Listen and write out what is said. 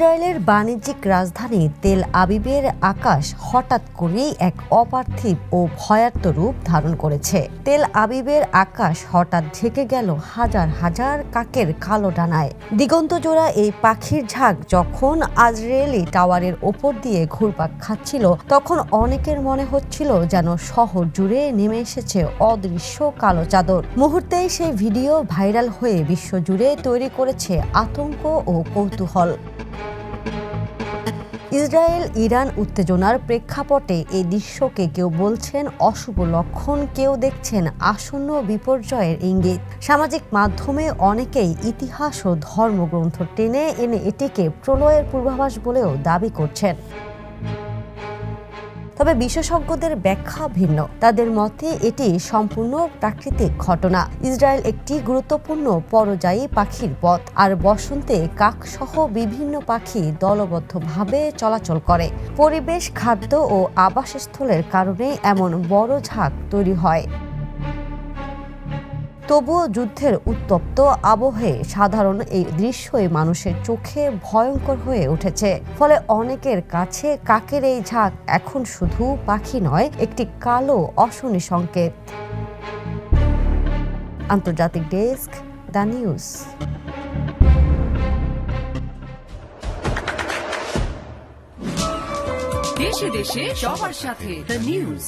ইসরায়েলের বাণিজ্যিক রাজধানী তেল আবিবের আকাশ হঠাৎ করেই এক অপার্থিব ও ভয়ার্ত রূপ ধারণ করেছে। তেল আবিবের আকাশ হঠাৎ ঢেকে গেল হাজার হাজার কাকের কালো ডানায়। দিগন্তজোড়া এই পাখির ঝাঁক যখন আজরায়েলি টাওয়ারের ওপর দিয়ে ঘুরপাক খাচ্ছিল, তখন অনেকের মনে হচ্ছিল যেন শহর জুড়ে নেমে এসেছে অদৃশ্য কালো চাদর। মুহূর্তেই সেই ভিডিও ভাইরাল হয়ে বিশ্বজুড়ে তৈরি করেছে আতঙ্ক ও কৌতূহল। ইসরায়েল ইরান উত্তেজনার প্রেক্ষাপটে এই দৃশ্যকে কেউ বলছেন অশুভ লক্ষণ, কেউ দেখছেন আসন্ন বিপর্যয়ের ইঙ্গিত। সামাজিক মাধ্যমে অনেকেই ইতিহাস ও ধর্মগ্রন্থ টেনে এনে এটিকে প্রলয়ের পূর্বাভাস বলেও দাবি করছেন। তবে বিশেষজ্ঞদের ব্যাখ্যা ভিন্ন। তাদের মতে এটি সম্পূর্ণ প্রাকৃতিক ঘটনা। ইসরায়েল একটি গুরুত্বপূর্ণ পরযায়ী পাখির পথ, আর বসন্তে কাকসহ বিভিন্ন পাখি দলবদ্ধভাবে চলাচল করে। পরিবেশ, খাদ্য ও আবাসস্থলের কারণে এমন বড় ঝাঁক তৈরি হয়। তবুও যুদ্ধের উত্তপ্ত আবহে সাধারণ এই দৃশ্যই মানুষের চোখে ভয়ঙ্কর হয়ে উঠেছে। ফলে অনেকের কাছে কাকের এই ঝাঁক এখন শুধু পাখি নয়, একটি কালো অশনি সংকেত। আন্তর্জাতিক ডেস্ক, দ্য নিউজ। দেশে দেশে সবার সাথে দ্য নিউজ।